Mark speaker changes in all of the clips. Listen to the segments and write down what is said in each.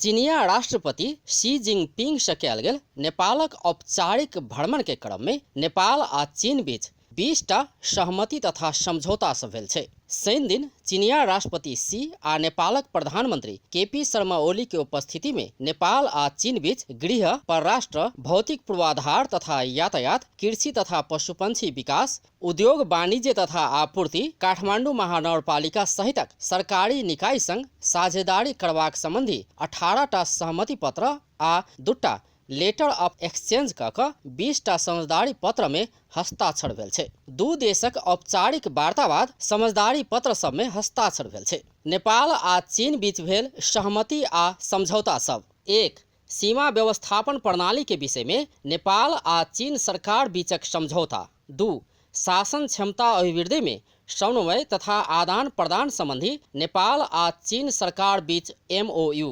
Speaker 1: चीनिया राष्ट्रपति Xi Jinping से कयल गेल नेपालक औपचारिक भ्रमण के क्रम में नेपाल आ चीन बीच 20टा सहमति तथा समझौता सब भेल छै। शनि दिन चीनिया राष्ट्रपति शी आ नेपालक प्रधानमंत्री केपी शर्मा ओली के उपस्थिति में नेपाल आ चीन बीच गृह, परराष्ट्र, भौतिक पूर्वाधार तथा यातायात, कृषि तथा पशुपंक्षी विकास, उद्योग, वाणिज्य तथा आपूर्ति, काठमांडू महानगरपालिका सहितक सरकारी निकाय संग साझेदारी करबाक संबंधी 18टा सहमति पत्र आ 2टा लेटर ऑफ एक्सचेंज कऽ 20टा समझदारी पत्र में हस्ताक्षर भेल छै। दू देशक औपचारिक वार्ता बाद समझदारी पत्र सब में हस्ताक्षर भेल छै। नेपाल आ चीन बीच भेल सहमति आ समझौता सब। 1. सीमा व्यवस्थापन प्रणाली के विषय में नेपाल आ चीन सरकार बीचक समझौता। 2. शासन क्षमता अभिवृद्धि में समन्वय तथा आदान प्रदान संबंधी नेपाल आ चीन सरकार बीच MOU।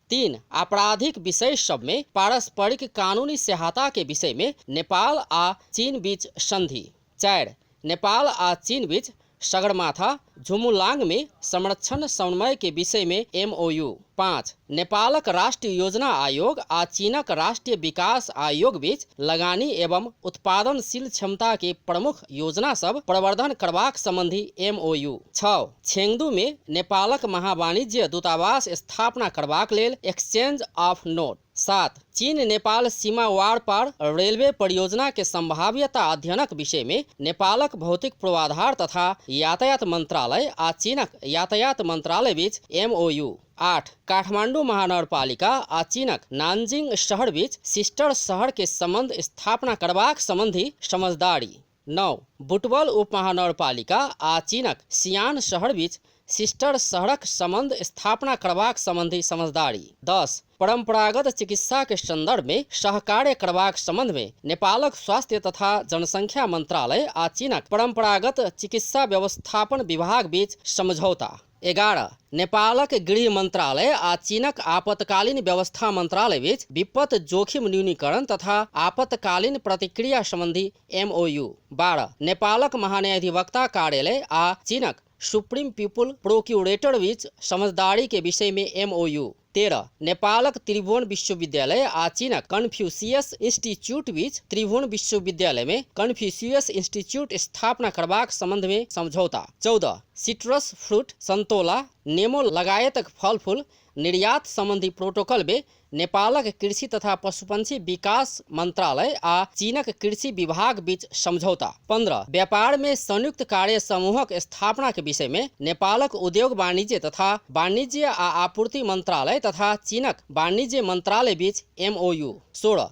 Speaker 1: 3. आपराधिक विषय सब में पारस्परिक कानूनी सहायता के विषय में नेपाल आ चीन बीच संधि। 4. नेपाल आ चीन बीच सगरमाथा झुमुलांग में संरक्षण समन्वय के विषय में MOU। 5. नेपालक राष्ट्रीय योजना आयोग आ चीनक राष्ट्रीय विकास आयोग बीच लगानी एवं उत्पादनशील क्षमता के प्रमुख योजना सब प्रवर्धन करबाक संबंधी MOU। 6. चेंगदू में नेपालक महावाणिज्य दूतावास स्थापना करबाक लेल एक्सचेंज ऑफ नोट। 7. चीन नेपाल सीमा वार पार रेलवे परियोजना के संभाव्यता अध्ययनक विषय में नेपालक भौतिक पूर्वाधार तथा यातायात मंत्रालय आ चीनक यातायात मंत्रालय बीच MOU। 8. काठमांडू महानगरपालिका आ चीनक नानजिंग शहर बीच सिस्टर शहर के संबंध स्थापना करबाक संबंधी समझदारी। 9. बुटवल उप महानगरपालिका आ चीनक सियान शहर बीच सिस्टर शहरक संबंध स्थापना करबाक संबंधी समझदारी। 10. परंपरागत चिकित्सा के संदर्भ में सहकार्य करबाक संबंध में नेपालक स्वास्थ्य तथा जनसंख्या मंत्रालय आ चीनक परंपरागत चिकित्सा व्यवस्थापन विभाग बीच समझौता। 11. नेपालक गृह मंत्रालय आ चीनक आपातकालीन व्यवस्था मंत्रालय बीच विपद जोखिम न्यूनीकरण तथा आपातकालीन प्रतिक्रिया संबंधी MOU। 12. नेपालक महान्यायाधिवक्ता कार्यालय आ चीनक सुप्रीम पीपुल प्रोक्यूरेटर बीच समझदारी के विषय में MOU। 13. नेपालक त्रिभुवन विश्वविद्यालय आ चीनक कन्फ्यूशियस इंस्टीट्यूट बीच त्रिभुवन विश्वविद्यालय में कन्फ्यूशियस इंस्टीट्यूट स्थापना करबाक संबंध में समझौता। 14. सिट्रस फ्रूट, संतोला, नेमो लगायतक फल फूल निर्यात संबंधी प्रोटोकॉल में नेपालक कृषि तथा पशुपंक्षी विकास मंत्रालय आ चीनक कृषि विभाग बीच समझौता। 15. व्यापार में संयुक्त कार्य समूहक स्थापना के विषय में नेपालक उद्योग वाणिज्य तथा वाणिज्य आ आपूर्ति मंत्रालय तथा चीनक वाणिज्य मंत्रालय बीच MOU। 16.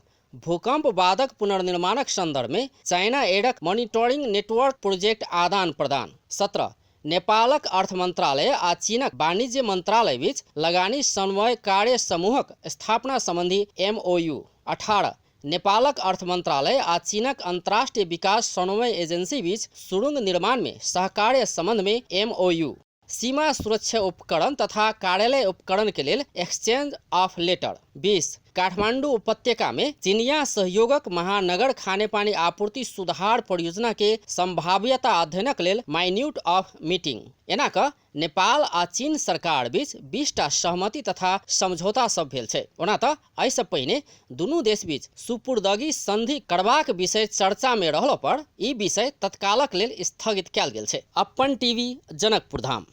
Speaker 1: भूकंप बादक पुनर्निर्माणक संदर्भ में चाइना एडक मॉनिटरिंग नेटवर्क प्रोजेक्ट आदान प्रदान। 17. नेपालक अर्थ मंत्रालय आ चीनक वाणिज्य मंत्रालय बीच लगानी समन्वय कार्य समूहक स्थापना संबंधी MOU। 18. नेपालक अर्थ मंत्रालय आ चीनक अंतर्राष्ट्रीय विकास समन्वय एजेंसी बीच सुरंग निर्माण में सहकार्य संबंध में MOU। सीमा सुरक्षा उपकरण तथा कार्यालय उपकरण के लिए एक्सचेंज ऑफ लेटर। 20. काठमांडू उपत्यका में चीनिया सहयोगक महानगर खानेपानी आपूर्ति सुधार परियोजना के संभाव्यता अध्ययनक लेल माइन्यूट ऑफ मीटिंग। एना क नेपाल आ चीन सरकार बीच 20टा सहमति तथा समझौता सब भेल छै। ओना त एहि से पहिने दुनू देश बीच सुपुर्दगी संधि करबाक विषय चर्चा में रहला पर ई विषय तत्कालक लेल स्थगित कयल गेल छै। अपन टीवी, जनकपुर धाम।